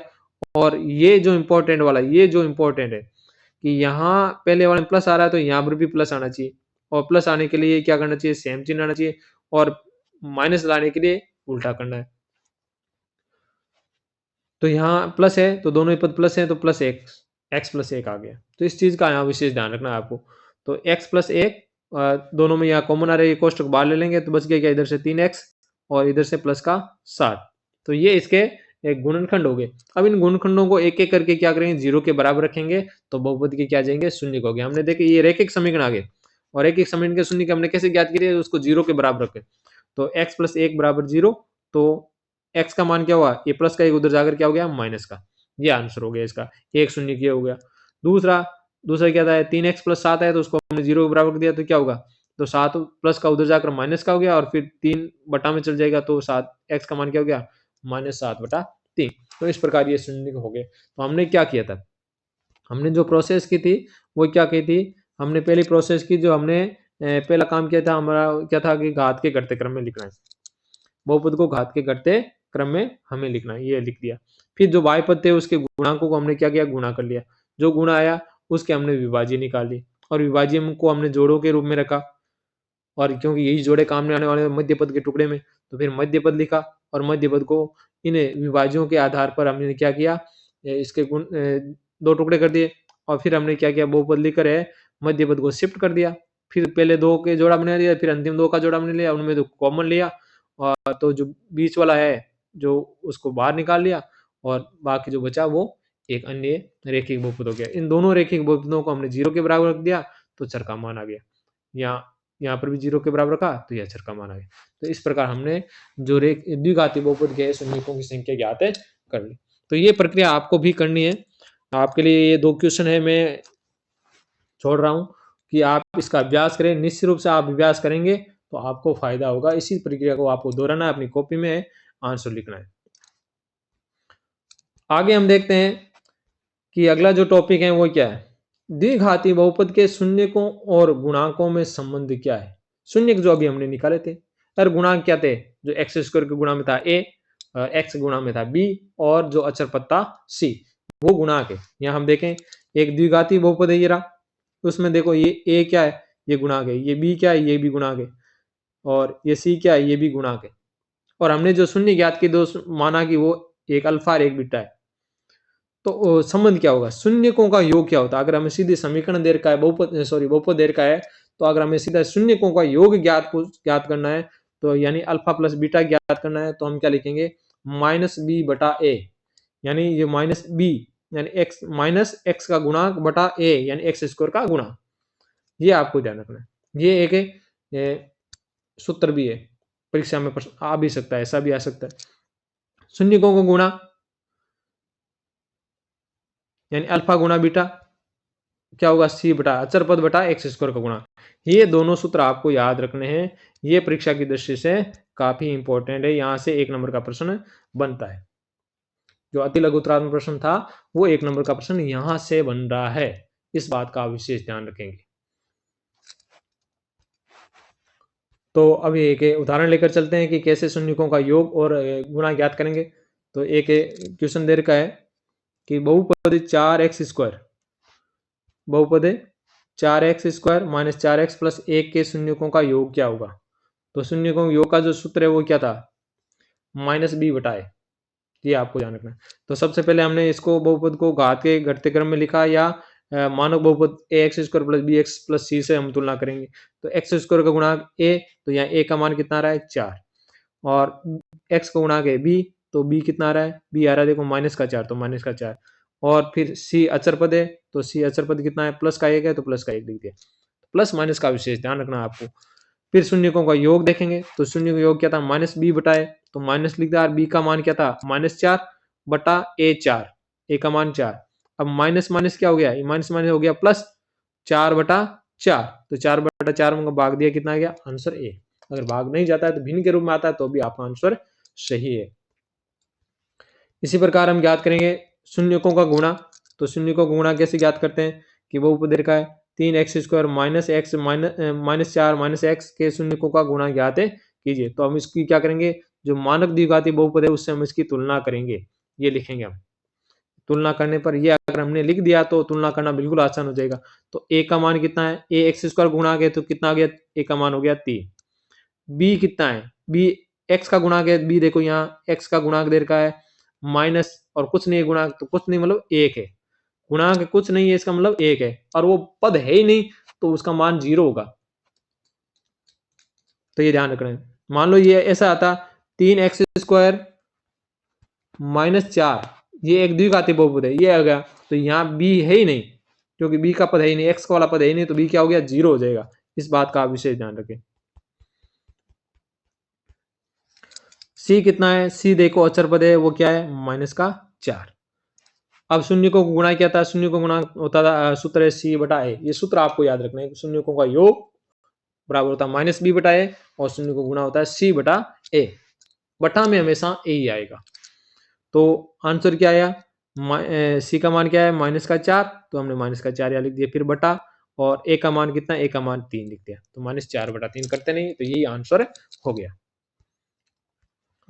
और ये जो इंपॉर्टेंट वाला, ये जो इंपॉर्टेंट है कि यहाँ पहले वाले में प्लस आ रहा है, तो यहाँ पर भी प्लस आना चाहिए, और प्लस आने के लिए क्या करना चाहिए, सेम चिन्ह आना चाहिए, और माइनस लाने के लिए उल्टा करना है। तो यहाँ प्लस है तो दोनों ही पद प्लस है, तो प्लस एक्स प्लस 1 आ गया, तो इस चीज का यहाँ विशेष ध्यान रखना है आपको। तो x प्लस 1 दोनों में यहाँ कॉमन आ रही है, कोष्टक बाहर ले लेंगे, तो बच गया क्या, इधर से 3x और इधर से प्लस का 7, तो ये इसके एक गुणनखंड हो गए। अब इन गुणनखंडों को एक एक करके क्या करेंगे, 0 के बराबर रखेंगे, तो बहुपद के क्या जाएंगे, शून्य हो गया। हमने देखे ये रैखिक समीकरण आ गए, और एक एक समीकरण के शून्य के हमने कैसे ज्ञात किए, उसको 0 के बराबर रखे, तो x प्लस 1 बराबर 0, तो x का मान क्या हुआ, ये प्लस का एक उधर जाकर क्या हो गया, माइनस का, ये आंसर हो गया इसका, एक शून्य किया हो गया। दूसरा क्या था, 3x प्लस 7 है, तो उसको हमने 0 के बराबर कर दिया, तो क्या होगा, तो 7 प्लस का उधर जाकर माइनस का हो गया, और फिर 3 बटा में चल जाएगा, तो 7 x का मान क्या हो गया, -7/3। तो इस प्रकार ये शून्य हो गए। तो हमने क्या किया था, हमने जो प्रोसेस की थी वो क्या की थी, हमने पहली प्रोसेस की, जो हमने पहला काम किया था हमारा क्या था, कि घात के घटते क्रम में लिखना है, बहुपद को घात के घटते क्रम में हमें लिखना है, ये लिख दिया। फिर जो बाह्य पद थे उसके गुणांकों को हमने क्या किया, गुणा कर लिया, जो गुणा आया उसके हमने विभाज्य निकाल ली, और विभाज्य को हमने जोड़ों के रूप में रखा, और क्योंकि यही जोड़े काम में आने वाले मध्य पद के टुकड़े में, तो फिर मध्य पद लिखा और मध्य पद को इन विभाज्यों के आधार पर हमने क्या किया, इसके गुण 2 टुकड़े कर दिए और फिर हमने क्या किया, बहुपद लिखकर मध्य पद को शिफ्ट कर दिया। फिर पहले 2 के जोड़ा बना लिया, फिर अंतिम 2 का जोड़ा बना लिया, उनमें तो कॉमन लिया और तो जो बीच वाला है जो उसको बाहर निकाल लिया और बाकी जो बचा वो एक अन्य रेखिक बहुपद हो गया। इन दोनों रेखिक बहुपदों को हमने 0 के बराबर रख दिया तो चर का मान आ गया। यहाँ पर भी 0 के बराबर रखा तो यह चर का मान आ गया। तो इस प्रकार हमने जो द्विघाती बहुपद के शून्यकों की संख्या ज्ञात कर ली। तो ये प्रक्रिया आपको भी करनी है। आपके लिए ये 2 क्वेश्चन है, मैं छोड़ रहा हूँ कि आप इसका अभ्यास करें। निश्चित रूप से आप अभ्यास करेंगे तो आपको फायदा होगा। इसी प्रक्रिया को आपको दोहराना है, अपनी कॉपी में आंसर लिखना है। आगे हम देखते हैं कि अगला जो टॉपिक है वो क्या है। द्विघाती बहुपद के शून्यकों और गुणांकों में संबंध क्या है। शून्यक जो अभी हमने निकाले थे और गुणांक क्या थे, जो एक्स स्क्वायर के गुणा में था a, एक्स गुणा में था b और जो अचर पद था c, वो गुणांक है। यहाँ हम देखें एक द्विघाती बहुपद है ये रहा, उसमें देखो ये a क्या है, ये गुणांक है, ये b क्या है, ये भी गुणांक है और ये c क्या है, ये भी गुणांक है। और हमने जो शून्य ज्ञात की दो माना कि वो एक अल्फा और एक बीटा है। तो संबंध क्या होगा, शून्यकों का योग क्या होता है। अगर हमें सीधे समीकरण दे रखा है, बहुपद दे रखा है, तो अगर हमें सीधा शून्यकों का योग ज्ञात करना है, तो यानी अल्फा प्लस बीटा ज्ञात करना है, तो हम क्या लिखेंगे, माइनस बी बटा ए, यानी ये माइनस बी यानी एक्स माइनस एक्स का गुणांक बटा ए यानी एक्स स्क्वायर का गुणा। ये आपको ध्यान रखना है। ये एक सूत्र भी है, परीक्षा में प्रश्न आ भी सकता है, ऐसा भी आ सकता है। शून्यकों को गुणा यानी अल्फा गुणा बीटा क्या होगा, सी बटा अचर पद बटा एक्स स्क्वायर का गुणा। ये दोनों सूत्र आपको याद रखने हैं। ये परीक्षा की दृष्टि से काफी इंपॉर्टेंट है। यहां से 1 नंबर का प्रश्न बनता है। जो अति लघुत्तरात्मक प्रश्न था वो 1 नंबर का प्रश्न यहां से बन रहा है। इस बात का विशेष ध्यान रखेंगे। तो अब एक उदाहरण लेकर चलते हैं कि कैसे शून्यकों का योग और गुणा ज्ञात करेंगे। तो एक क्वेश्चन दे रखा है कि बहुपद 4x स्क्वायर, बहुपद 4x square minus 4x plus 1 के शून्यकों का योग क्या होगा। तो शून्यकों के योग का जो सूत्र है वो क्या था, माइनस बी बटाए। ये आपको ध्यान रखना है। तो सबसे पहले हमने इसको बहुपद को घात के घटते क्रम में लिखा या मानक बहुपद a x square plus b x plus c से हम तुलना करेंगे। तो एक्स स्क्वायर का गुणांक ए, तो यहाँ ए का मान कितना आ रहा है 4 और एक्स का गुणांक है बी, तो बी कितना आ रहा है, बी आ रहा है देखो माइनस का 4, तो माइनस का 4 और फिर सी अचर पद है, तो सी अचर पद कितना है, प्लस का 1 है, तो प्लस का 1 लिख दिया। प्लस माइनस का विशेष ध्यान रखना आपको। फिर शून्यकों का योग देखेंगे, तो शून्य का योग क्या था, माइनस बी बटाए, तो माइनस लिख दिया, बी का मान क्या था माइनस 4 बटा ए 4, ए का मान 4। अब माइनस माइनस क्या हो गया, माइनस माइनस हो गया प्लस 4 बटा 4, तो 4 बटा 4 में भाग दिया, कितना आ गया आंसर ए। अगर भाग नहीं जाता है तो भिन्न के रूप में आता है तो भी आपका आंसर सही है। इसी प्रकार हम ज्ञात करेंगे शून्यकों का गुणा। तो शून्यकों का गुणा कैसे ज्ञात करते हैं कि बहुपद दे रखा है 3x square minus x minus 4 minus x के शून्यकों का गुणा ज्ञात कीजिए। तो हम इसकी क्या करेंगे, जो मानक द्विघाती बहुपद है उससे हम इसकी तुलना करेंगे, ये लिखेंगे हम। तुलना करने पर ये अगर हमने लिख दिया तो तुलना करना बिल्कुल आसान हो जाएगा। तो ए का मान कितना है, ए एक्स स्क्वायर गुणा के तो कितना आ गया, ए का मान हो गया 3। बी कितना है, बी एक्स का गुणांक है, बी देखो यहाँ एक्स का गुणांक दे रखा है माइनस और कुछ नहीं है गुणांक, तो कुछ नहीं मतलब 1 है, गुणांक कुछ नहीं है इसका मतलब 1 है और वो पद है ही नहीं तो उसका मान 0 होगा। तो ये ध्यान रखना है। मान लो ये ऐसा आता 3x स्क्वायर माइनस 4, ये एक द्विघाती बहुपद है, ये आ गया, तो यहाँ b है ही नहीं क्योंकि b का पद है ही नहीं, x का वाला पद है ही नहीं, तो b क्या हो गया 0 हो जाएगा। इस बात का आप विशेष ध्यान रखें। c कितना है, c देखो अचर पद है वो क्या है माइनस का 4। अब शून्य को गुणा क्या था, शून्य को गुणा होता था सूत्र है c बटा a। ये सूत्र आपको याद रखना है, शून्यों का योग बराबर होता है माइनस b बटा a और शून्य को गुणा होता है c बटा a। बटा में हमेशा a ही आएगा। तो आंसर क्या आया, c का मान क्या है माइनस का 4, तो हमने माइनस का 4 यहाँ लिख दिया, फिर बटा और a का मान कितना, a का मान 3 लिख दिया, तो माइनस 4 बटा 3 करते नहीं, तो यही आंसर हो गया।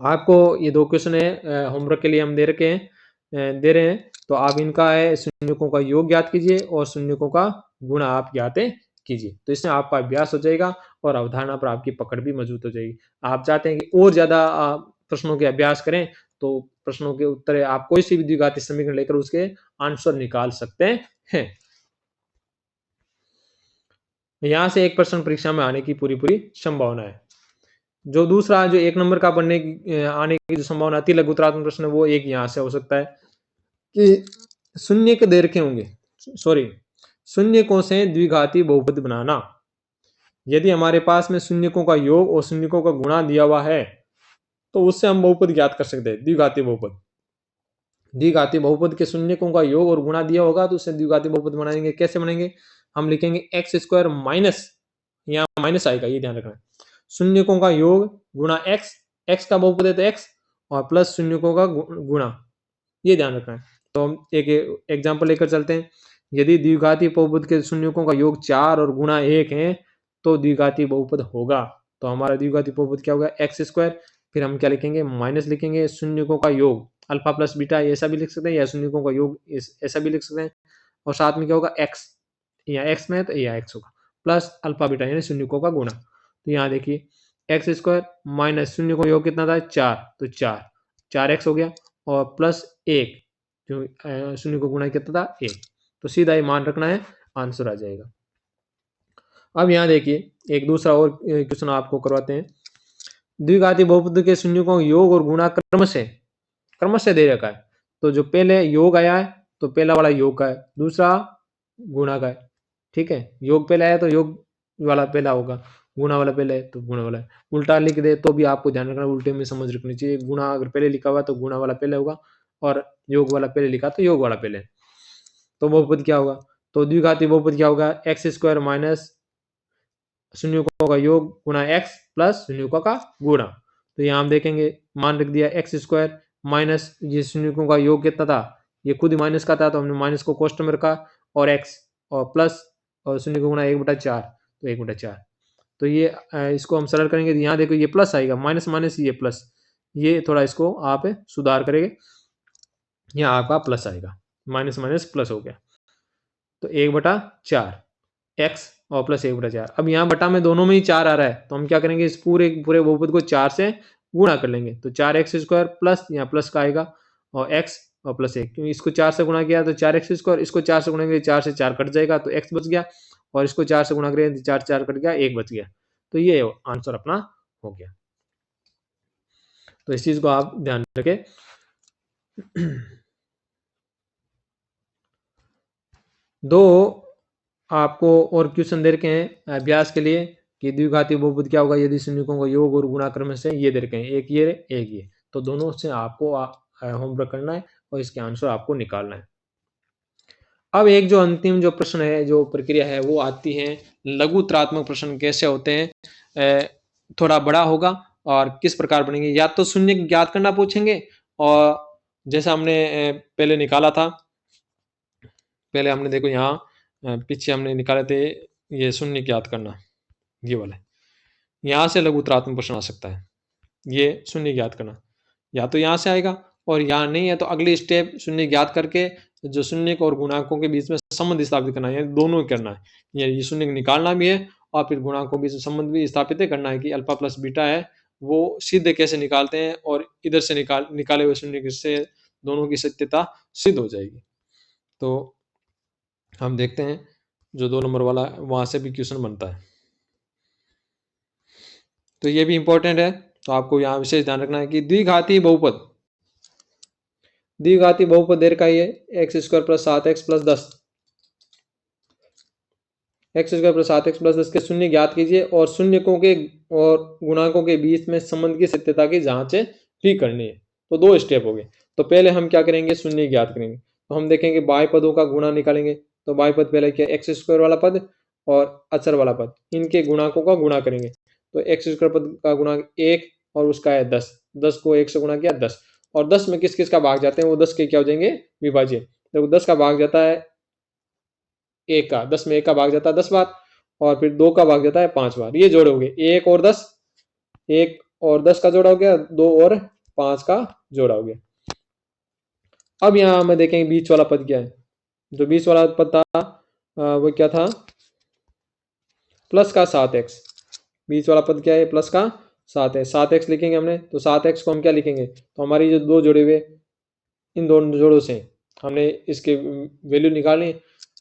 आपको ये 2 क्वेश्चन है होमवर्क के लिए हम दे रहे हैं, तो आप इनका है शून्यकों का योग ज्ञात कीजिए और शून्यकों का गुणा आप ज्ञात कीजिए। तो इससे आपका अभ्यास हो जाएगा और अवधारणा पर आपकी पकड़ भी मजबूत हो जाएगी। आप चाहते हैं कि और ज़्यादा प्रश्नों के अभ्यास करें, तो प्रश्नों के उत्तर आप कोई सी भी द्विघाती समीकरण लेकर उसके आंसर निकाल सकते हैं। यहाँ से एक प्रश्न परीक्षा में आने की पूरी संभावना है। जो दूसरा जो 1 नंबर का बनने की आने की जो संभावना अति लघुत्रात्मक प्रश्न है, वो एक यहाँ से हो सकता है कि शून्यक दे रखे होंगे, सॉरी, शून्यकों से द्विघाती बहुपद बनाना। यदि हमारे पास में शून्यकों का योग और शून्यकों का गुणा दिया हुआ है, तो उससे हम बहुपद ज्ञात कर सकते हैं, द्विघाती बहुपद। द्विघाती बहुपद के शून्यकों का योग और गुणा दिया होगा, तो उससे द्विघाती बहुपद बनाएंगे। कैसे बनेंगे? हम लिखेंगे एक्स स्क्वायर माइनस, यहाँ माइनस आएगा, ये ध्यान रखना है, शून्यकों का योग गुणा एक्स, एक्स का बहुपद है तो एक्स, और प्लस शून्यकों का गुणा, ये ध्यान रखना है। तो हम एक एग्जांपल लेकर चलते हैं। यदि द्विघाती बहुपद के शून्यकों का योग 4 और गुणा 1 है, तो द्विघाती बहुपद होगा। तो हमारा द्विघाती बहुपद क्या होगा? एक्स स्क्वायर, फिर हम क्या लिखेंगे? माइनस लिखेंगे शून्यकों का योग, अल्फा प्लस बीटा ऐसा भी लिख सकते हैं, या शून्यकों का योग ऐसा भी लिख सकते हैं, और साथ में क्या होगा? एक्स, या एक्स में है तो यहाँ एक्स होगा, प्लस अल्फा बीटा यानी शून्यकों का गुणा। तो यहाँ देखिए एक्स स्क्वायर माइनस शून्य का योग कितना था? 4, तो 4 एक्स हो गया, और प्लस 1 जो शून्य को गुणा कितना था? 1। तो सीधा ये मान रखना है, आंसर आ जाएगा। अब यहाँ देखिए एक दूसरा और क्वेश्चन आपको करवाते हैं। द्विघाती बहुपद के शून्य को योग और गुणा क्रम से दे रखा है। तो जो पहले योग आया है तो पहला वाला योग का है, दूसरा गुणा का है। ठीक है, योग पहले आया तो योग वाला पहला होगा, गुणा वाला पहले है तो गुणा वाला है। उल्टा लिख दे तो भी आपको ध्यान रखना, उल्टे में समझ रखनी चाहिए। गुणा अगर पहले लिखा हुआ तो गुणा वाला पहले होगा, और योग वाला पहले लिखा तो योग वाला पहले। तो बहुपद क्या होगा? तो द्विघाती बहुपद क्या होगा? एक्स स्क्वायर माइनस शून्यकों का योग गुणा एक्स प्लस शून्यकों का गुणा। तो यहाँ हम देखेंगे मान रख दिया एक्स स्क्वायर माइनस ये शून्यकों का योग कितना था? ये खुद ही माइनस का था, तो हमने माइनस को कोष्टक में रखा, और एक्स और प्लस और शून्य को गुणा 1/4, तो 1/4। तो ये इसको हम सरल करेंगे तो यहाँ देखो ये प्लस आएगा, माइनस माइनस ये प्लस, ये थोड़ा इसको आप सुधार करेंगे, यहाँ आपका प्लस आएगा, माइनस माइनस प्लस हो गया। तो 1/4 एक्स और प्लस 1/4। अब यहाँ बटा में दोनों में ही 4 आ रहा है, तो हम क्या करेंगे? इस पूरे बहुपद को 4 से गुणा कर लेंगे। तो 4x स्क्वायर प्लस यहाँ प्लस का आएगा, और x और प्लस 1, क्योंकि इसको 4 से गुणा किया तो 4x स्क्वायर, इसको 4 से गुणा करेंगे 4 से 4 कट जाएगा तो x बच गया, और इसको 4 से गुणा करेंगे 4 4 कट गया, 1 बच गया। तो ये आंसर अपना हो गया। तो इस चीज को आप ध्यान रखें। दो आपको और क्वेश्चन दे रखे हैं अभ्यास के लिए कि द्विघाती बहुपद क्या होगा यदि शून्यकों का योग और गुणा क्रम से ये दे रखे हैं, एक ये। तो दोनों से आपको होमवर्क करना है और इसके आंसर आपको निकालना है। अब एक जो अंतिम जो प्रश्न है, जो प्रक्रिया है, वो आती है लघुत्रात्मक प्रश्न कैसे होते हैं, थोड़ा बड़ा होगा और किस प्रकार बनेंगे। या तो शून्य ज्ञात करना पूछेंगे, और जैसा हमने पहले निकाला था, पहले हमने देखो यहाँ पीछे हमने निकाले थे ये शून्य ज्ञात करना, ये वाला, यहाँ से लघुत्रात्मक प्रश्न आ सकता है, ये शून्य ज्ञात करना, या तो यहाँ से आएगा, और यहाँ नहीं है तो अगली स्टेप शून्य ज्ञात करके जो शून्य और गुणांकों के बीच में संबंध स्थापित करना है, दोनों करना है, ये शून्य निकालना भी है और फिर गुणांकों के बीच में संबंध भी स्थापित करना है कि अल्फा प्लस बीटा है वो सीधे कैसे निकालते हैं, और इधर से निकाले हुए शून्य से दोनों की सत्यता सिद्ध हो जाएगी। तो हम देखते हैं जो 2 नंबर वाला वहां से भी क्वेश्चन बनता है, तो ये भी इंपॉर्टेंट है। तो आपको यहाँ विशेष ध्यान रखना है कि द्विघाती बहुपद दे रखा है x square plus 7x plus 10, x square plus 7x plus 10 के शून्य ज्ञात कीजिए और शून्यकों के और गुणांकों के बीच में संबंध की सत्यता की जांच भी करनी है। तो 2 स्टेप हो गए। तो पहले हम क्या करेंगे? शून्य ज्ञात करेंगे। तो हम देखेंगे बाह्य पदों का गुणा निकालेंगे। तो बाह्य पद पहले क्या? एक्स स्क्वायर वाला पद और अचर वाला पद, इनके गुणांकों का गुणा करेंगे। तो एक्स स्क्वायर पद का गुणांक 1 और उसका है 10, 10 को 1 से गुणा किया 10, और 10 में किस किस का भाग जाते हैं? वो 10 के क्या हो जाएंगे? विभाज्य। तो 10 का भाग जाता है 1 का, 10 में 1 का भाग जाता है 10 बार, और फिर 2 का भाग जाता है 5 बार। ये जोड़ोगे 1 और 10, 1 और 10 का जोड़ा हो गया, 2 और 5 का जोड़ा हो गया। अब यहाँ हमें देखेंगे बीच वाला पद क्या है। जो बीच वाला पद था वो क्या था? प्लस का 7x, बीच वाला पद क्या है, प्लस का 7 है, 7x लिखेंगे हमने, तो 7x को हम क्या लिखेंगे, तो हमारी जो दो जोड़े हुए इन दोनों जोड़ों से हमने इसके वैल्यू निकाली,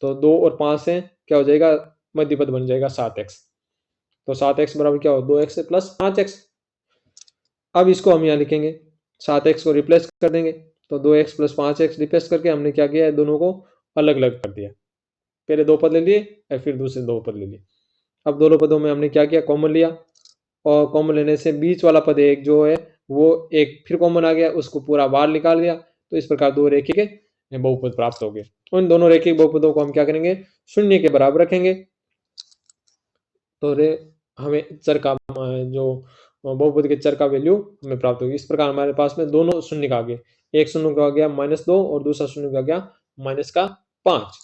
तो 2 और 5 से क्या हो जाएगा, मध्य पद बन जाएगा 7x। तो 7x बराबर क्या हो, 2x प्लस 5x। अब इसको हम यहाँ लिखेंगे, 7x को रिप्लेस कर देंगे, तो 2x प्लस 5x रिप्लेस करके हमने क्या किया है, दोनों को अलग अलग कर दिया। पहले दो पद ले लिए और फिर दूसरे दो पद ले लिए। अब दोनों पदों में हमने क्या किया, कॉमन लिया, और कॉमन लेने से बीच वाला पद एक जो है वो एक फिर कॉमन आ गया, उसको पूरा बाहर निकाल दिया। तो इस प्रकार दो रेखिक बहुपद प्राप्त हो गए। उन दोनों रेखिक बहुपदों को हम क्या करेंगे, शून्य के बराबर रखेंगे, तो हमें चर का जो बहुपद के चर का वैल्यू हमें प्राप्त होगी। इस प्रकार हमारे पास में दोनों शून्य का आ गया, एक शून्य का आ गया -2 और दूसरा शून्य का आ गया -5।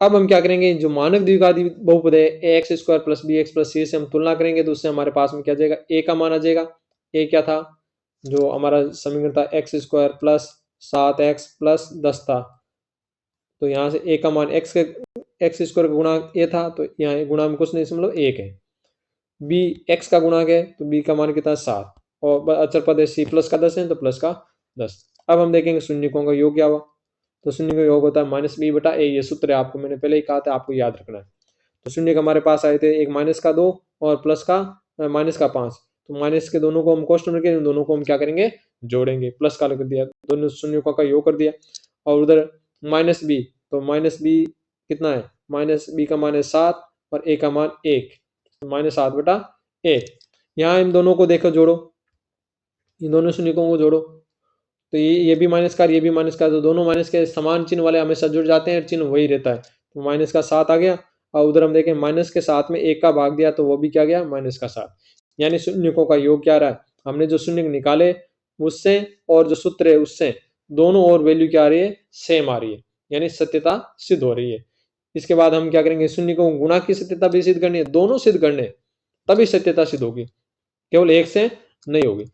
अब हम क्या करेंगे, जो मानक द्विघाती बहुपद है ax² plus bx plus c से हम तुलना करेंगे, तो उससे हमारे पास में क्या जाएगा, a का मान आ जाएगा। a क्या था, जो हमारा समीकरण था x² प्लस 7x प्लस 10 था, तो यहाँ से a का मान x² का गुणा a था, तो यहाँ गुणा में कुछ नहीं, मतलब 1 है। b x का गुणा है, तो b का मान कितना, 7, और अचर पद है c प्लस का 10 है, तो प्लस का 10। अब हम देखेंगे शून्यकों का योग क्या हुआ, तो शून्य का योग होता है -b/a। ये सूत्र है, आपको मैंने पहले ही कहा था, आपको याद रखना है। तो शून्य का हमारे पास आए थे एक -2 और प्लस का -5। तो माइनस के दोनों को हम कॉन्स्टेंट रखेंगे, दोनों को हम क्या करेंगे, जोड़ेंगे, प्लस का कर दिया, दोनों शून्यों का योग कर दिया। और उधर -b, तो -b कितना है, -b का मान है 7 और a का मान 1, -7/1। यहाँ इन दोनों को देखो, जोड़ो, इन दोनों शून्यकों को जोड़ो, तो ये भी माइनस का, ये भी माइनस का, तो दोनों माइनस के समान चिन्ह वाले हमेशा जुड़ जाते हैं, चिन्ह वही रहता है। तो माइनस का 7 आ गया, और उधर हम देखें माइनस के 7 में 1 का भाग दिया, तो वो भी क्या गया, -7। यानी शून्यकों का योग क्या रहा है, हमने जो शून्य निकाले उससे और जो सूत्र है उससे दोनों और वैल्यू क्या आ रही है, सेम आ रही है, यानी सत्यता सिद्ध हो रही है। इसके बाद हम क्या करेंगे, शून्य को गुणा की सत्यता भी सिद्ध करनी है, दोनों सिद्ध करने, तभी सत्यता सिद्ध होगी, केवल एक से नहीं होगी।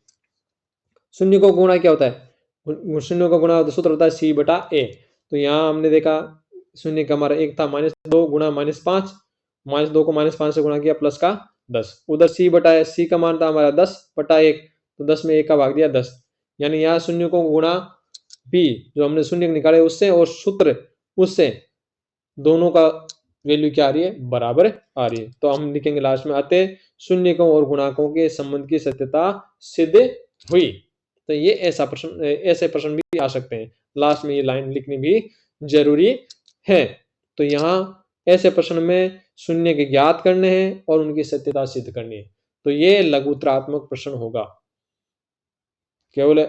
शून्य को गुणा क्या होता है, शून्य का गुणा सूत्र होता है c/a। तो यहाँ हमने देखा शून्य का हमारा एक था -2 गुणा -5, -2 को -5 से गुणा किया, प्लस का 10। उधर c का मान था हमारा 10/1, तो 10 में 1 का भाग दिया 10। यानी यहाँ शून्य को गुणा b, जो हमने शून्य निकाले उससे और सूत्र उससे, दोनों का वैल्यू क्या आ रही है, बराबर आ रही है। तो हम लिखेंगे लास्ट में, अतः शून्यकों और गुणाकों के संबंध की सत्यता सिद्ध हुई। तो ये ऐसे प्रश्न भी आ सकते हैं, लास्ट में ये लाइन लिखनी भी जरूरी है। तो यहाँ ऐसे प्रश्न में शून्य के ज्ञात करने हैं और उनकी सत्यता सिद्ध करनी है। तो ये लघुत्तरात्मक प्रश्न होगा। केवल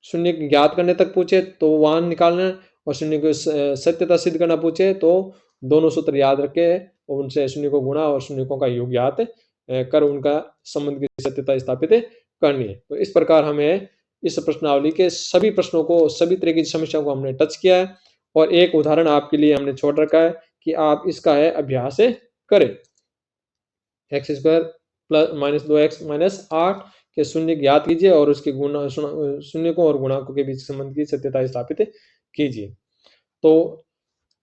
शून्य की ज्ञात करने तक पूछे तो वहां निकालना है, और शून्य को सत्यता सिद्ध करना पूछे तो दोनों सूत्र याद रखे और उनसे शून्य को गुणा और शून्यकों का योग ज्ञात कर उनका संबंध की सत्यता स्थापित करनी है। तो इस प्रकार हमें इस प्रश्नावली के सभी प्रश्नों को, सभी तरह की समस्याओं को हमने टच किया है, और एक उदाहरण आपके लिए हमने छोड़ रखा है कि आप इसका है अभ्यास करें। x² प्लस -2x-8 के शून्य ज्ञात कीजिए और उसके गुणा शून्यकों और गुणाकों के बीच संबंध की सत्यता स्थापित कीजिए। तो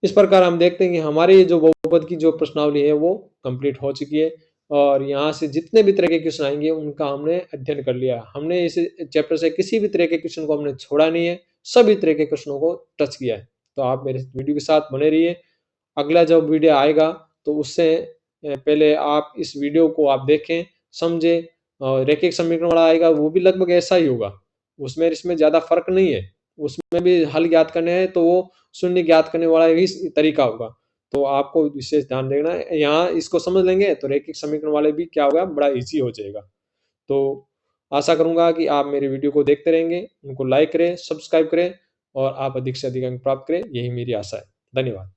इस प्रकार हम देखते हैं कि हमारी जो बहुपद की जो प्रश्नावली है वो कंप्लीट हो चुकी है, और यहाँ से जितने भी तरह के क्वेश्चन आएंगे उनका हमने अध्ययन कर लिया। हमने इस चैप्टर से किसी भी तरह के क्वेश्चन को हमने छोड़ा नहीं है, सभी तरह के क्वेश्चनों को टच किया है। तो आप मेरे वीडियो के साथ बने रहिए। अगला जब वीडियो आएगा तो उससे पहले आप इस वीडियो को आप देखें, समझें, और रैखिक समीकरण वाला आएगा वो भी लगभग ऐसा ही होगा, उसमें इसमें ज़्यादा फर्क नहीं है। उसमें भी हल ज्ञात करने हैं तो वो शून्य ज्ञात करने वाला ही तरीका होगा। तो आपको विशेष ध्यान देना है, यहाँ इसको समझ लेंगे तो रैखिक समीकरण वाले भी क्या होगा, बड़ा ईजी हो जाएगा। तो आशा करूँगा कि आप मेरे वीडियो को देखते रहेंगे, उनको लाइक करें, सब्सक्राइब करें, और आप अधिक से अधिक अंक प्राप्त करें, यही मेरी आशा है। धन्यवाद।